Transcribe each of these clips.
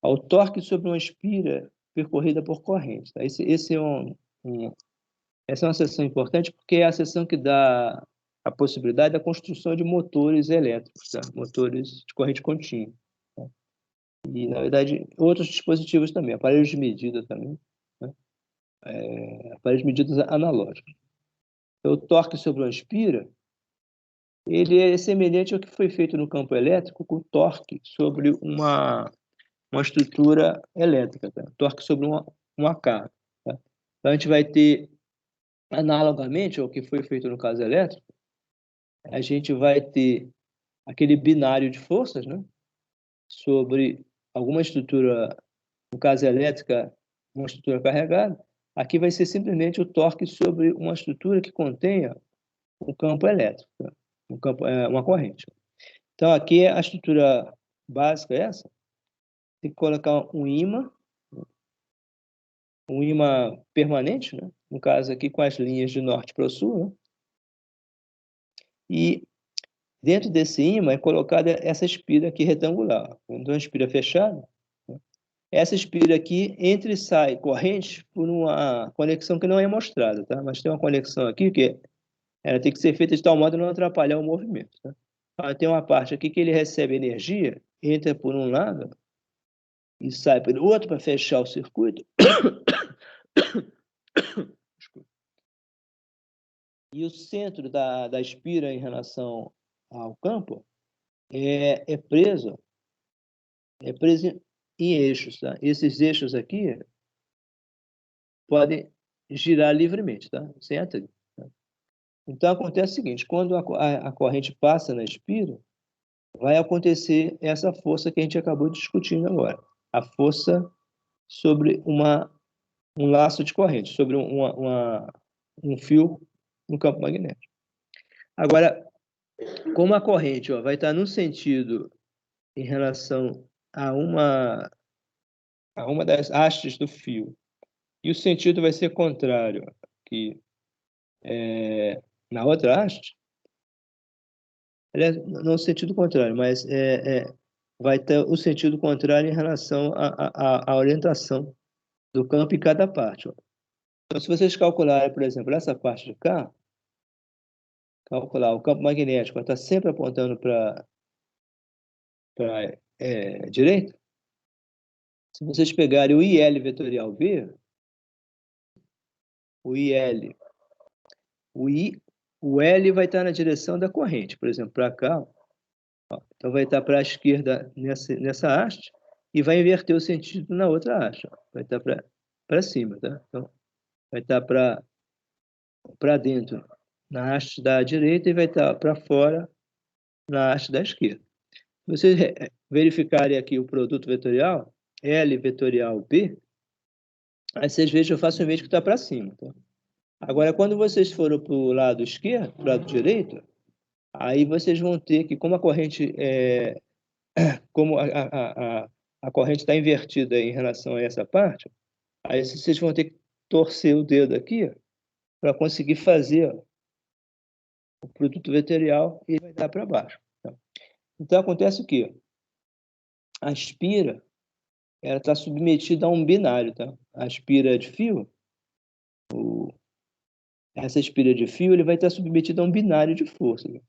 ao torque sobre uma espira percorrida por corrente. Tá? Essa é uma seção importante porque é a seção que dá a possibilidade da construção de motores elétricos, tá? Motores de corrente contínua. Tá? E, na verdade, outros dispositivos também, aparelhos de medida também, né? Aparelhos de medidas analógicos. Então, o torque sobre uma espira, ele é semelhante ao que foi feito no campo elétrico com o torque sobre uma estrutura elétrica, tá? Torque sobre uma carga. Tá? Então, a gente vai ter, analogamente ao que foi feito no caso elétrico, a gente vai ter aquele binário de forças, né? Sobre alguma estrutura, no caso elétrica, uma estrutura carregada. Aqui vai ser simplesmente o torque sobre uma estrutura que contenha um campo elétrico, tá? Uma corrente. Então, aqui a estrutura básica é essa. Tem que colocar um ímã permanente, né? No caso aqui com as linhas de norte para o sul, né? E dentro desse ímã é colocada essa espira aqui retangular. Então, a espira fechada, né? Essa espira aqui entra e sai corrente por uma conexão que não é mostrada, tá? Mas tem uma conexão aqui que ela tem que ser feita de tal modo a não atrapalhar o movimento, tá? Tem uma parte aqui que ele recebe energia, entra por um lado e sai pelo outro para fechar o circuito. E o centro da espira em relação ao campo é preso em eixos, tá? Esses eixos aqui podem girar livremente, tá? Sem atrito. Tá? Então, acontece o seguinte, quando a corrente passa na espira, vai acontecer essa força que a gente acabou discutindo agora. A força sobre um laço de corrente, sobre um fio no campo magnético. Agora, como a corrente vai estar no sentido em relação a uma das hastes do fio, e o sentido vai ser contrário aqui, na outra haste, aliás, não no sentido contrário, mas vai ter o sentido contrário em relação à orientação do campo em cada parte. Ó. Então, se vocês calcularem, por exemplo, essa parte de cá, calcular o campo magnético está sempre apontando para direita. Se vocês pegarem o IL vetorial B, o IL, o L vai estar na direção da corrente, por exemplo, para cá. Ó. Então, vai estar para a esquerda nessa haste e vai inverter o sentido na outra haste. Ó. Vai estar para cima, tá? Então, vai estar para dentro na haste da direita e vai estar para fora na haste da esquerda. Se vocês verificarem aqui o produto vetorial, L vetorial B, aí vocês vejam facilmente que está para cima. Tá? Agora, quando vocês forem para o lado esquerdo, para o lado direito, aí vocês vão ter que, como a corrente como a corrente está invertida em relação a essa parte, aí vocês vão ter que torcer o dedo aqui para conseguir fazer o produto vetorial e vai dar para baixo. Tá? Então, acontece o quê? A espira ela está submetida a um binário. Tá? A espira de fio, essa espira de fio, ele vai estar submetido a um binário de força. Né?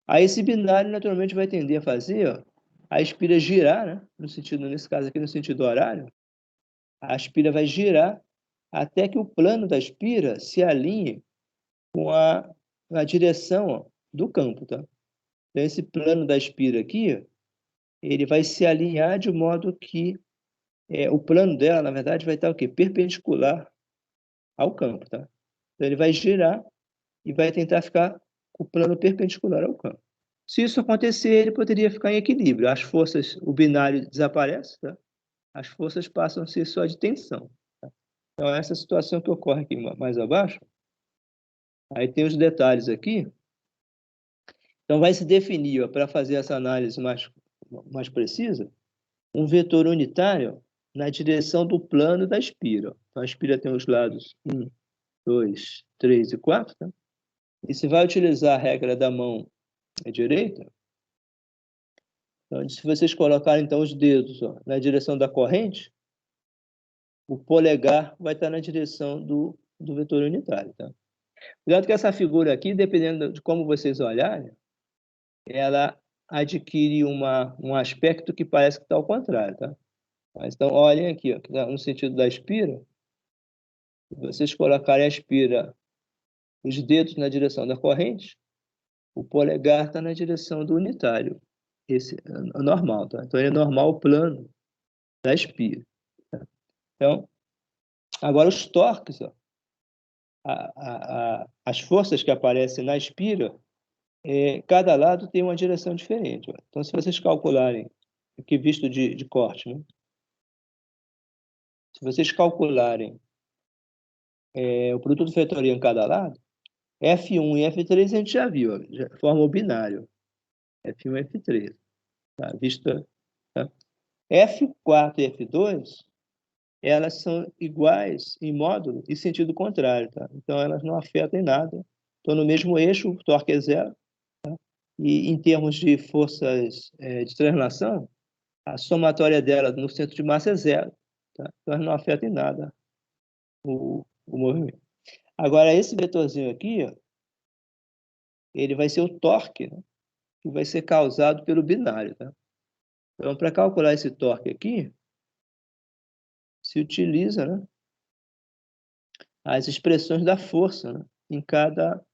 Aí esse binário, naturalmente, vai tender a fazer a espira girar, né? Nesse caso aqui, no sentido horário, a espira vai girar até que o plano da espira se alinhe com a direção do campo. Tá? Então, esse plano da espira aqui, ele vai se alinhar de modo que o plano dela, na verdade, vai estar o quê? Perpendicular ao campo. Tá? Então, ele vai girar e vai tentar ficar com o plano perpendicular ao campo. Se isso acontecer, ele poderia ficar em equilíbrio. As forças, o binário desaparece, tá? As forças passam a ser só de tensão. Tá? Então, essa situação que ocorre aqui mais abaixo, aí tem os detalhes aqui. Então, vai se definir, para fazer essa análise mais precisa, um vetor unitário na direção do plano da espira. Então, a espira tem os lados 1, 2, 3 e 4. Tá? E se vai utilizar a regra da mão direita, Então, se vocês colocarem, então, os dedos, ó, na direção da corrente, o polegar vai estar na direção do vetor unitário, tá? Cuidado que essa figura aqui, dependendo de como vocês olharem, ela adquire um aspecto que parece que está ao contrário, tá? Mas, então, olhem aqui, ó, no sentido da espira, se vocês colocarem a espira, os dedos na direção da corrente, o polegar está na direção do unitário. Esse é normal, tá? Então, ele é normal o plano da espira. Tá? Então, agora os torques, ó, as forças que aparecem na espira, cada lado tem uma direção diferente. Ó. Então, se vocês calcularem, aqui visto de corte, né? Se vocês calcularem o produto vetorial em cada lado, F1 e F3 a gente já viu, ó, já forma o binário. F1 e F3. Tá? Visto, tá? F4 e F2, elas são iguais em módulo e sentido contrário. Tá? Então, elas não afetam em nada. Estão no mesmo eixo, o torque é zero. Tá? E em termos de forças de translação, a somatória delas no centro de massa é zero. Tá? Então, elas não afetam em nada o movimento. Agora, esse vetorzinho aqui, ó, ele vai ser o torque, né, que vai ser causado pelo binário. Tá? Então, para calcular esse torque aqui, se utiliza, né, as expressões da força, né, em cada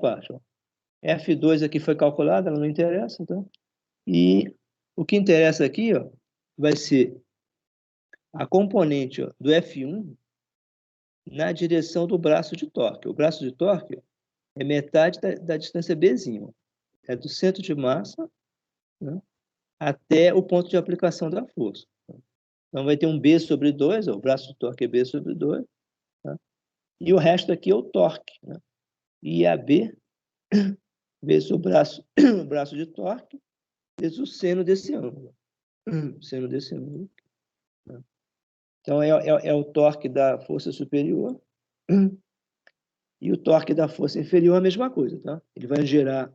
parte. Ó. F2 aqui foi calculada, ela não interessa. Tá? E o que interessa aqui, ó, vai ser a componente, ó, do F1 na direção do braço de torque. O braço de torque é metade da distância Bzinho. É do centro de massa, né, até o ponto de aplicação da força. Então, vai ter um B sobre 2, ó, o braço de torque é B sobre 2, tá? E o resto aqui é o torque. Né? E a B vezes o braço de torque, vezes o seno desse ângulo. Seno desse ângulo. Né? Então, é o torque da força superior e o torque da força inferior é a mesma coisa. Tá? Ele vai gerar...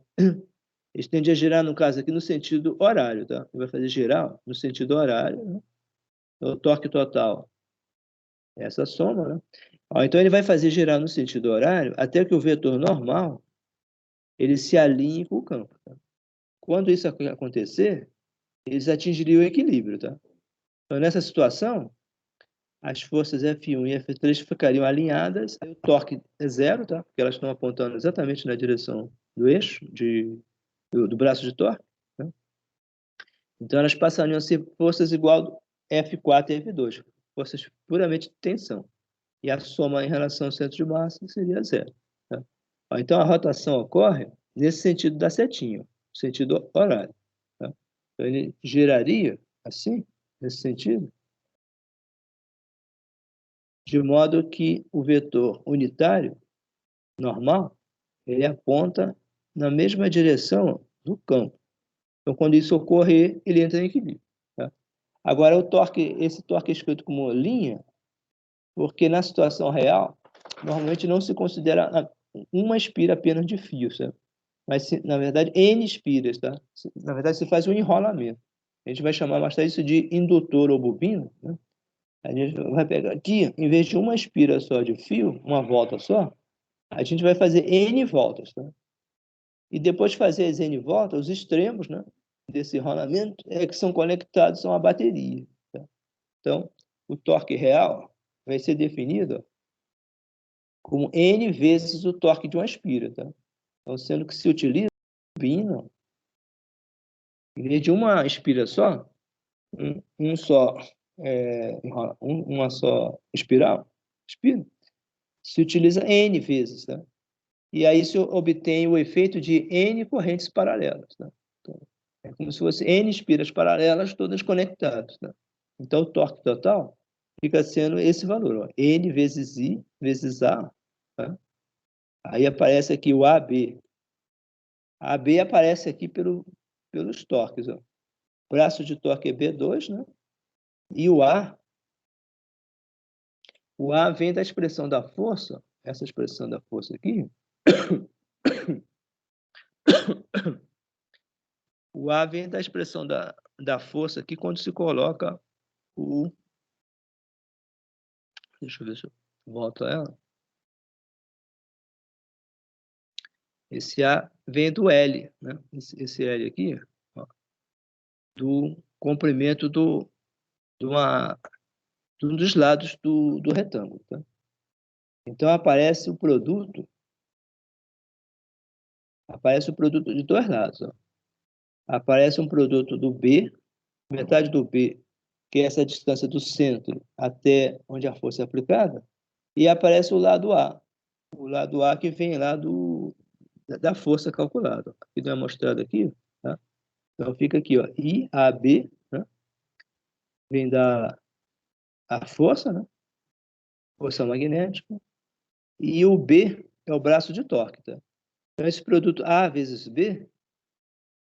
Ele tende a girar, no caso aqui, no sentido horário. Tá? Ele vai fazer girar no sentido horário. Né? O torque total é essa soma. Né? Então, ele vai fazer girar no sentido horário até que o vetor normal ele se alinhe com o campo. Tá? Quando isso acontecer, eles atingiriam o equilíbrio. Tá? Então, nessa situação, as forças F1 e F3 ficariam alinhadas, o torque é zero, tá? Porque elas estão apontando exatamente na direção do eixo, do braço de torque. Tá? Então, elas passariam a ser forças igual F4 e F2, forças puramente de tensão. E a soma em relação ao centro de massa seria zero. Tá? Então, a rotação ocorre nesse sentido da setinha, no sentido horário. Tá? Então, ele giraria assim, nesse sentido, de modo que o vetor unitário, normal, ele aponta na mesma direção do campo. Então, quando isso ocorrer, ele entra em equilíbrio. Tá? Agora, esse torque é escrito como linha, porque na situação real, normalmente não se considera uma espira apenas de fio, sabe? Mas, na verdade, N espiras, tá? Na verdade, se faz um enrolamento. A gente vai chamar mais tarde isso de indutor ou bobina, né? A gente vai pegar aqui, em vez de uma espira só de fio, uma volta só, a gente vai fazer N voltas, tá? E depois de fazer as N voltas, os extremos, né, desse enrolamento é que são conectados a uma bateria. Tá? Então, o torque real vai ser definido como N vezes o torque de uma espira. Tá? Então, sendo que se utiliza bobina, em vez de uma espira só, uma só espira, se utiliza N vezes. Tá? E aí se obtém o efeito de N correntes paralelas. Tá? Então, é como se fosse N espiras paralelas, todas conectadas. Tá? Então, o torque total fica sendo esse valor, ó, N vezes I vezes A. Tá? Aí aparece aqui o AB. AB aparece aqui pelos torques. Ó. Braço de torque é B2, né? E o A vem da expressão da força, essa expressão da força aqui, O A vem da expressão da força aqui quando se coloca o... Deixa eu ver se eu volto a ela. Esse A vem do L, né? Esse L aqui, ó, do comprimento de um dos lados do retângulo. Tá? Então, aparece o produto de dois lados. Ó. Aparece um produto do B, metade do B, que é essa distância do centro até onde a força é aplicada, e aparece o lado A. O lado A que vem lá da força calculada. Aqui não é mostrado aqui. Tá? Então, fica aqui, ó, IAB, né? Vem a força, né? Força magnética, e o B é o braço de torque. Tá? Então, esse produto A vezes B,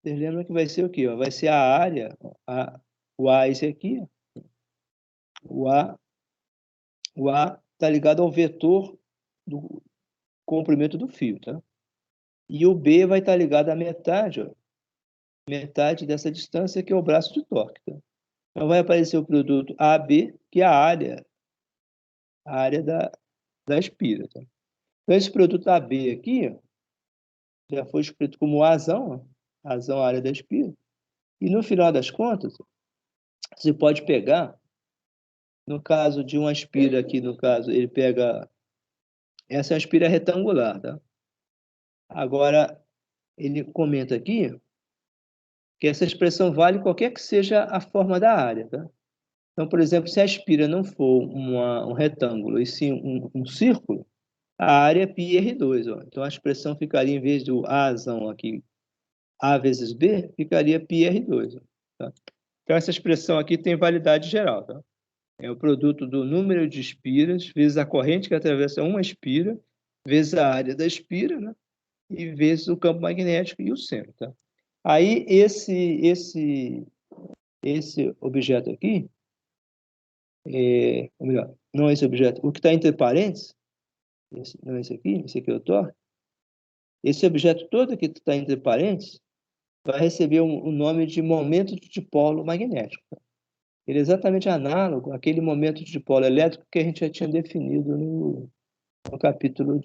vocês lembram que vai ser o quê? Ó? Vai ser a área, o A é esse aqui, o A está ligado ao vetor do comprimento do fio. Tá? E o B vai estar ligado à metade, ó, metade dessa distância, que é o braço de torque. Tá? Então, vai aparecer o produto AB, que é a área da espira. Tá? Então, esse produto AB aqui, ó, já foi escrito como Azão, Azão a área da espira. E no final das contas, você pode pegar, no caso de uma espira aqui, no caso, ele pega... Essa é uma espira retangular, tá? Agora, ele comenta aqui que essa expressão vale qualquer que seja a forma da área, tá? Então, por exemplo, se a espira não for um retângulo, e sim um círculo, a área é πr2. Ó. Então, a expressão ficaria, em vez do Azão aqui, A vezes B, ficaria πr2. Ó, tá? Então, essa expressão aqui tem validade geral. Tá? É o produto do número de espiras vezes a corrente que atravessa uma espira, vezes a área da espira, né? E vezes o campo magnético e o centro. Tá? Aí, esse objeto aqui, ou melhor, não é esse objeto, o que está entre parênteses, não é esse aqui é o torque, esse objeto todo que está entre parênteses vai receber um nome de momento de dipolo magnético. Tá? Ele é exatamente análogo àquele momento de dipolo elétrico que a gente já tinha definido no capítulo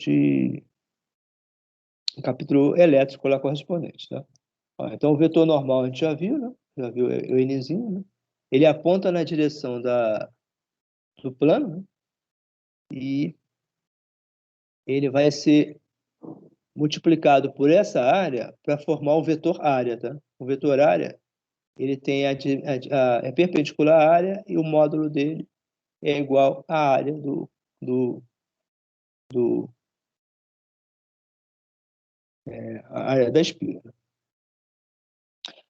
elétrico lá correspondente. Tá? Então, o vetor normal a gente já viu, né? Já viu o Nzinho, né? Ele aponta na direção do plano, né? E ele vai ser multiplicado por essa área para formar o vetor área. Tá? O vetor área ele tem é perpendicular à área e o módulo dele é igual à área a área da espira.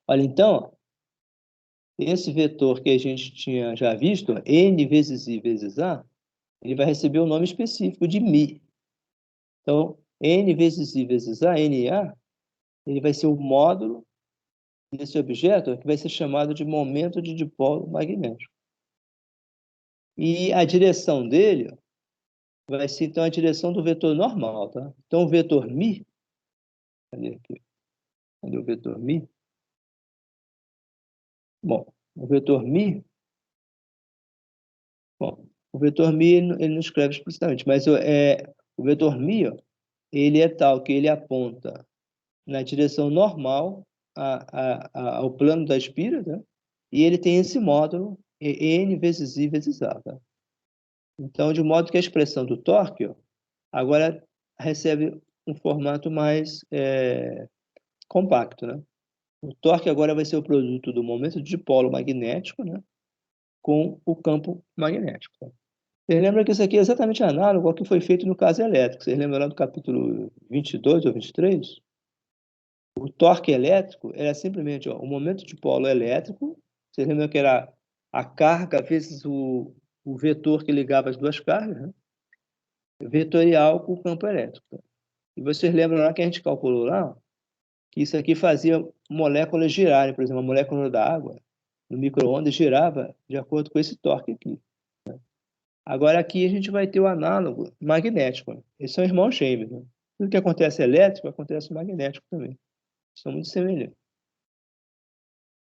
Olha, então, esse vetor que a gente tinha já visto, N vezes I vezes A, ele vai receber o nome específico de μ. Então, N vezes I vezes A, NA, ele vai ser o módulo desse objeto, que vai ser chamado de momento de dipolo magnético. E a direção dele vai ser, então, a direção do vetor normal. Tá? Então, o vetor μ, cadê aqui? Cadê o vetor μ? Bom, o vetor μ, ele não escreve explicitamente, mas o vetor μ, ó, ele é tal que ele aponta na direção normal ao plano da espira, né? E ele tem esse módulo N vezes I vezes A. Tá? Então, de modo que a expressão do torque, ó, agora recebe um formato mais compacto. Né? O torque agora vai ser o produto do momento de dipolo magnético, né? Com o campo magnético. Tá? Vocês lembram que isso aqui é exatamente análogo ao que foi feito no caso elétrico. Vocês lembram lá do capítulo 22 ou 23? O torque elétrico era simplesmente o momento de polo elétrico. Vocês lembram que era a carga vezes o vetor que ligava as duas cargas, né? Vetorial com o campo elétrico. Tá? E vocês lembram lá que a gente calculou lá que isso aqui fazia moléculas girarem. Por exemplo, a molécula da água no micro-ondas girava de acordo com esse torque aqui. Né? Agora aqui a gente vai ter o análogo magnético. Né? Eles são irmãos gêmeos. Né? Tudo que acontece elétrico acontece magnético também. São muito semelhantes.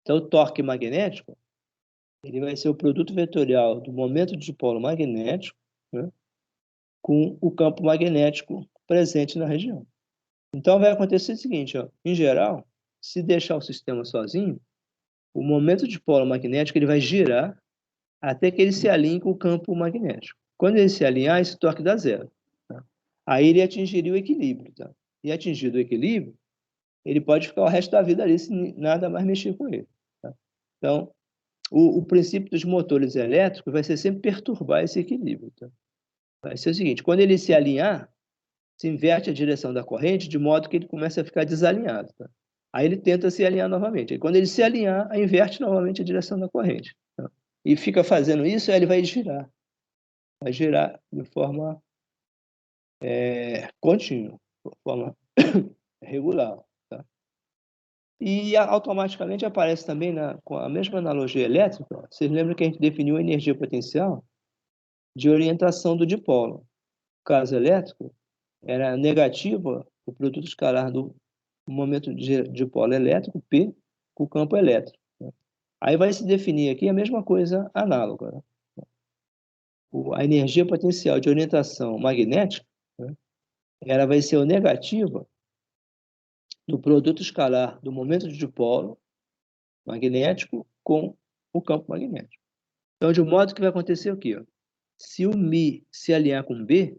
Então, o torque magnético ele vai ser o produto vetorial do momento de dipolo magnético, né, com o campo magnético presente na região. Então, vai acontecer o seguinte, ó, em geral, se deixar o sistema sozinho, o momento de dipolo magnético ele vai girar até que ele se alinhe com o campo magnético. Quando ele se alinhar, esse torque dá zero. Tá? Aí ele atingiria o equilíbrio. Tá? E atingido o equilíbrio, ele pode ficar o resto da vida ali se nada mais mexer com ele. Tá? Então, o princípio dos motores elétricos vai ser sempre perturbar esse equilíbrio. Tá? Vai ser o seguinte, quando ele se alinhar, se inverte a direção da corrente de modo que ele começa a ficar desalinhado. Tá? Aí ele tenta se alinhar novamente. Aí, quando ele se alinhar, aí inverte novamente a direção da corrente. Tá? E fica fazendo isso, aí ele vai girar. Vai girar de forma contínua, de forma regular. Tá? E automaticamente aparece também, com a mesma analogia elétrica, ó, vocês lembram que a gente definiu a energia potencial de orientação do dipolo. No caso elétrico, era negativa o produto escalar do momento de dipolo elétrico, P, com o campo elétrico. Né? Aí vai se definir aqui a mesma coisa análoga. Né? A energia potencial de orientação magnética, né, ela vai ser o negativa do produto escalar do momento de dipolo magnético com o campo magnético. Então, de modo que vai acontecer o quê? Se o Mi se alinhar com B,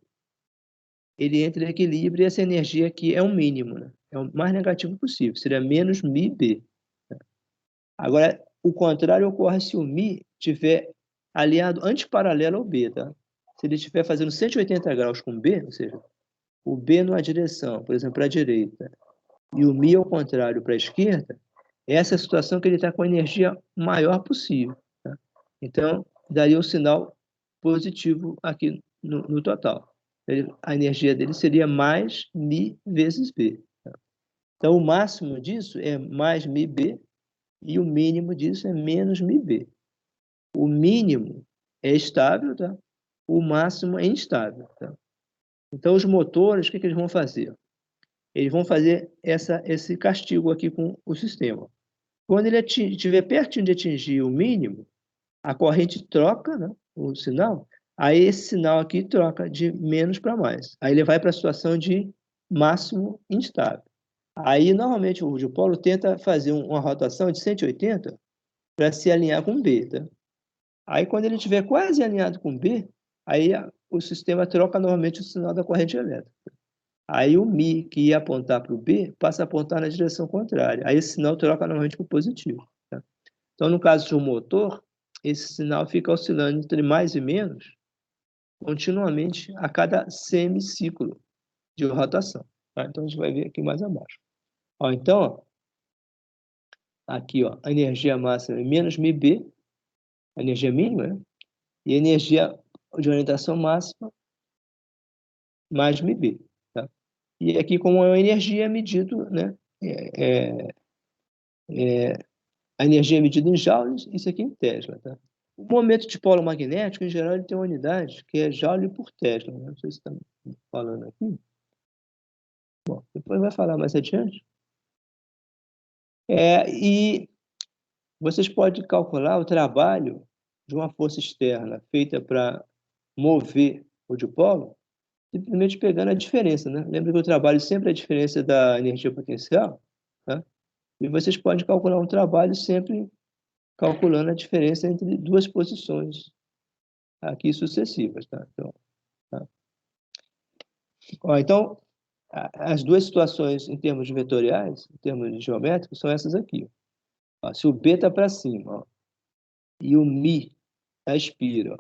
ele entra em equilíbrio e essa energia aqui é um mínimo, né? É o mais negativo possível, seria menos MiB. Agora, o contrário ocorre se o Mi tiver alinhado antiparalelo ao B, tá? Se ele estiver fazendo 180 graus com B, ou seja, o B numa direção, por exemplo, para a direita, e o Mi ao contrário para a esquerda, essa é a situação que ele está com a energia maior possível. Tá? Então, daria um sinal positivo aqui no total. A energia dele seria mais Mi vezes B. Tá? Então, o máximo disso é mais MiB e o mínimo disso é menos MiB. O mínimo é estável, tá? O máximo é instável. Tá? Então, os motores, o que eles vão fazer? Eles vão fazer esse castigo aqui com o sistema. Quando ele estiver pertinho de atingir o mínimo, a corrente troca, né, o sinal, aí esse sinal aqui troca de menos para mais. Aí ele vai para a situação de máximo instável. Aí, normalmente, o dipolo tenta fazer uma rotação de 180 para se alinhar com B. Tá? Aí, quando ele estiver quase alinhado com B, aí o sistema troca novamente o sinal da corrente elétrica. Aí o Mi, que ia apontar para o B, passa a apontar na direção contrária. Aí esse sinal troca novamente para o positivo. Tá? Então, no caso de um motor, esse sinal fica oscilando entre mais e menos continuamente a cada semiciclo de rotação. Tá? Então, a gente vai ver aqui mais abaixo. Ó, então, ó, aqui ó, a energia máxima é menos MiB, a energia mínima, né? E a energia de orientação máxima mais MiB. Tá? E aqui, como é uma energia, é medido, né? A energia é medida em joules, isso aqui em Tesla. Tá? O momento de polo magnético, em geral, ele tem uma unidade que é joule por Tesla. Né? Não sei se está falando aqui. Bom, depois vai falar mais adiante. E vocês podem calcular o trabalho de uma força externa feita para mover o dipolo, simplesmente pegando a diferença. Né? Lembra que o trabalho sempre é a diferença da energia potencial? Tá? E vocês podem calcular um trabalho sempre calculando a diferença entre duas posições aqui sucessivas. Tá? Então, as duas situações em termos vetoriais, em termos geométricos, são essas aqui. Ó, se o B está para cima, ó, e o Mi aspira.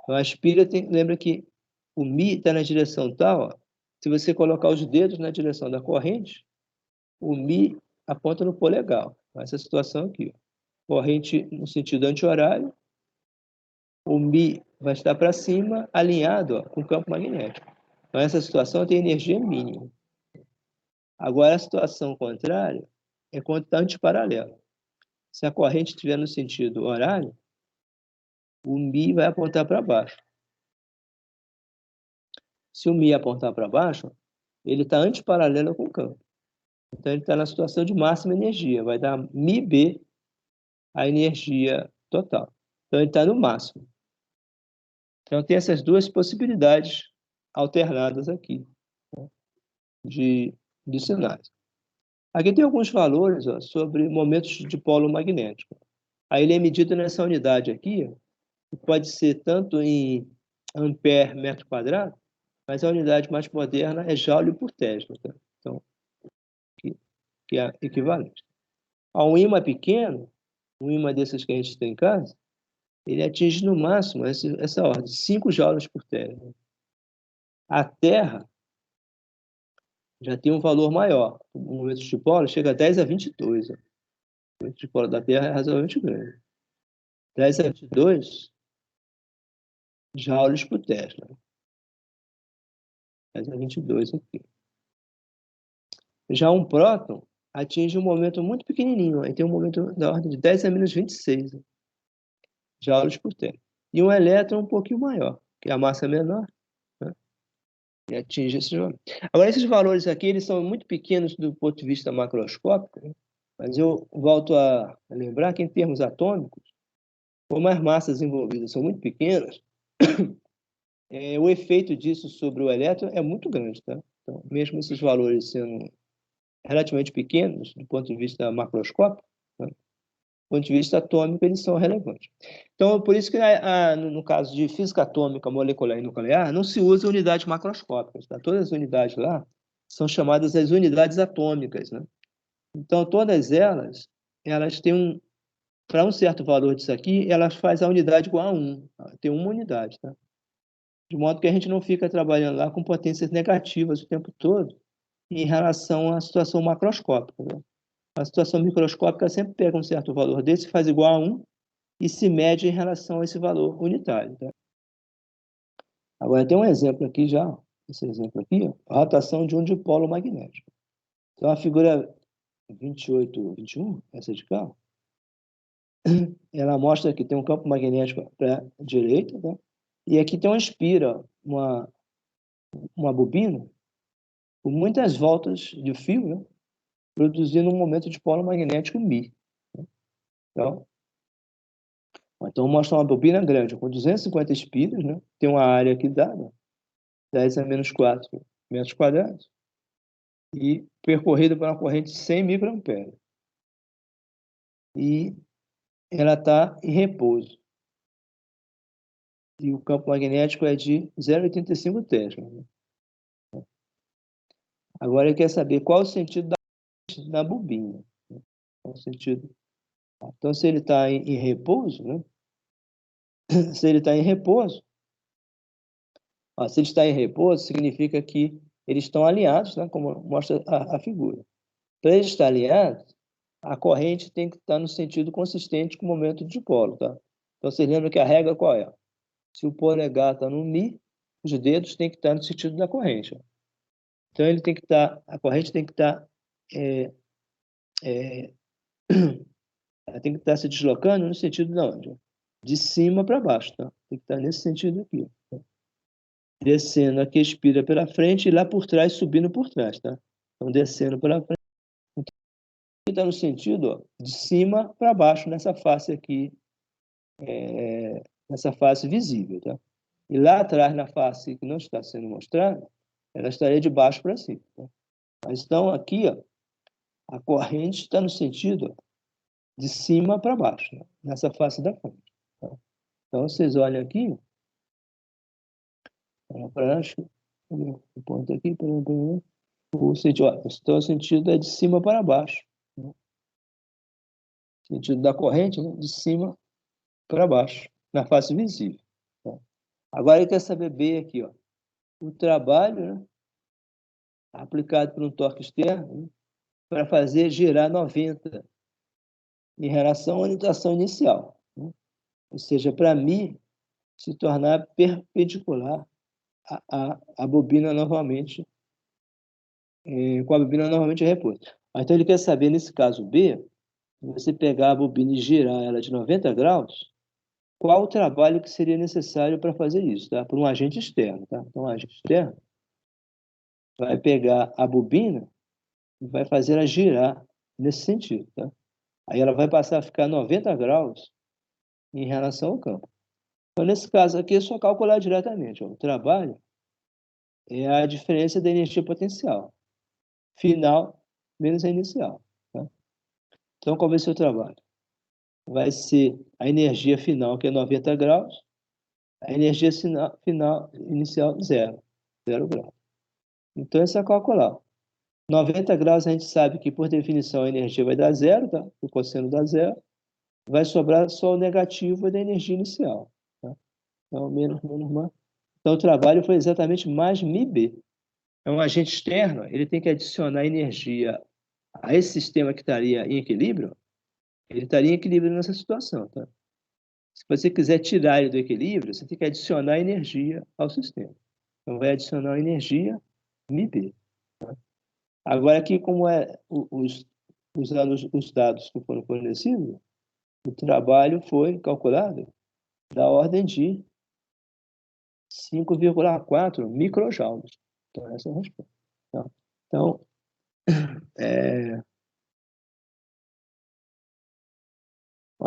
Então, aspira, lembra que o Mi está na direção tal, ó, se você colocar os dedos na direção da corrente, o Mi aponta no polegar. Essa situação aqui. Ó. Corrente no sentido anti-horário, o Mi vai estar para cima, alinhado ó, com o campo magnético. Então, essa situação tem energia mínima. Agora, a situação contrária é quando está antiparalelo. Se a corrente estiver no sentido horário, o Mi vai apontar para baixo. Se o Mi apontar para baixo, ele está antiparalelo com o campo. Então, ele está na situação de máxima energia. Vai dar MiB a energia total. Então, ele está no máximo. Então, tem essas duas possibilidades alternadas aqui, né, de sinais. Aqui tem alguns valores, ó, sobre momentos de polo magnético. Aí ele é medido nessa unidade aqui, que pode ser tanto em ampere metro quadrado, mas a unidade mais moderna é joule por Tesla, tá? Então, que é equivalente. Um ímã pequeno, um ímã desses que a gente tem em casa, ele atinge no máximo essa ordem, 5 joules por Tesla. A Terra já tem um valor maior. O momento de dipolo chega a 10 a 22. Ó. O momento de dipolo da Terra é razoavelmente grande. 10 a 22 joules por Tesla. 10 a 22 aqui. Já um próton atinge um momento muito pequenininho. Aí tem um momento da ordem de 10 a menos 26 joules por Tesla. E um elétron um pouquinho maior, que a massa é menor, né? E atinge esse valor. Agora, esses valores aqui, eles são muito pequenos do ponto de vista macroscópico, né? Mas eu volto a lembrar que, em termos atômicos, como as massas envolvidas são muito pequenas, o efeito disso sobre o elétron é muito grande, tá? Então, mesmo esses valores sendo relativamente pequenos, do ponto de vista macroscópico, né? Do ponto de vista atômico, eles são relevantes. Então, por isso que, no caso de física atômica, molecular e nuclear, não se usa unidades macroscópicas, tá? Todas as unidades lá são chamadas as unidades atômicas, né? Então, todas elas têm para um certo valor disso aqui, elas fazem a unidade igual a 1. Tem uma unidade, tá? De modo que a gente não fica trabalhando lá com potências negativas o tempo todo em relação à situação macroscópica, né? A situação microscópica sempre pega um certo valor desse, faz igual a 1 e se mede em relação a esse valor unitário, tá? Agora, tem um exemplo aqui já, esse exemplo aqui, ó, a rotação de um dipolo magnético. Então, a figura 28, 21, essa de cá, ela mostra que tem um campo magnético para a direita, tá? E aqui tem uma espira, uma bobina, com muitas voltas de fio, né? Produzindo um momento de polo magnético μ. Então, mostra uma bobina grande, com 250 espiras, né? Tem uma área aqui dada, 10 a menos 4 metros quadrados, e percorrida por uma corrente de 100 microamperes. E ela está em repouso. E o campo magnético é de 0,85 Tesla. Né? Agora, ele quer saber qual o sentido da bobina. Né? Qual o sentido? Então, se ele está em repouso, né? Se ele está em repouso, se ele está em repouso, significa que eles estão alinhados, né? Como mostra a figura. Para ele estar alinhado, a corrente tem que estar no sentido consistente com o momento de dipolo, tá? Então, você lembra que a regra qual é? Se o polegar está no Mi, os dedos têm que estar no sentido da corrente. Ó. Então, ele tem que estar, a corrente tem que estar, ela tem que estar se deslocando no sentido de onde? De cima para baixo, tá? Tem que estar nesse sentido aqui. Tá? Descendo aqui, expira pela frente e lá por trás, subindo por trás, tá? Então, descendo pela frente. Então, está no sentido, ó, de cima para baixo, nessa face aqui, nessa face visível, tá? E lá atrás, na face que não está sendo mostrada, ela estaria de baixo para cima. Tá? Mas então, aqui, ó, a corrente está no sentido, ó, de cima para baixo, né? Nessa face da frente. Tá? Então, vocês olham aqui, o ponto aqui, o sentido, ó, então, o sentido é de cima para baixo. Né? O sentido da corrente, né? De cima para baixo, na face visível. Tá? Agora, ele quer saber B aqui, ó, o trabalho, né? Aplicado por um torque externo, né? Para fazer girar 90 em relação à orientação inicial. Né? Ou seja, para mim, se tornar perpendicular à bobina novamente, com a bobina novamente repouso. Então, ele quer saber, nesse caso B, se você pegar a bobina e girar ela de 90 graus, qual o trabalho que seria necessário para fazer isso, tá? Por um agente externo. Tá? Então, o agente externo vai pegar a bobina e vai fazer ela girar nesse sentido. Tá? Aí ela vai passar a ficar 90 graus em relação ao campo. Então, nesse caso aqui, é só calcular diretamente. Ó. O trabalho é a diferença da energia potencial. Final menos a inicial. Tá? Então, qual vai ser o trabalho? Vai ser a energia final, que é 90 graus, a energia final inicial, zero. Zero grau. Então, é só calcular. 90 graus, a gente sabe que, por definição, a energia vai dar zero, tá? O cosseno dá zero. Vai sobrar só o negativo da energia inicial. Tá? Então, menos mais. Então, o trabalho foi exatamente mais MIB. É um agente externo, ele tem que adicionar energia a esse sistema que estaria em equilíbrio, ele estaria em equilíbrio nessa situação. Tá? Se você quiser tirar ele do equilíbrio, você tem que adicionar energia ao sistema. Então, vai adicionar energia MIB. Tá? Agora, aqui, como é usando os dados que foram fornecidos, o trabalho foi calculado da ordem de 5,4 microjoules. Então, essa é a resposta. Tá? Então,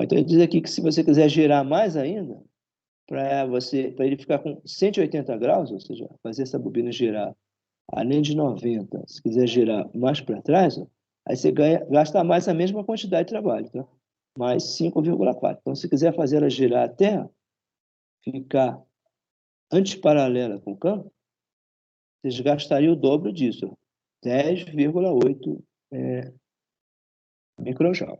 então ele diz aqui que se você quiser girar mais ainda, para ele ficar com 180 graus, ou seja, fazer essa bobina girar além de 90, se quiser girar mais para trás, ó, aí você gasta mais a mesma quantidade de trabalho, tá? Mais 5,4. Então, se quiser fazer ela girar até ficar antiparalela com o campo, vocês gastariam o dobro disso, 10,8 microjoule.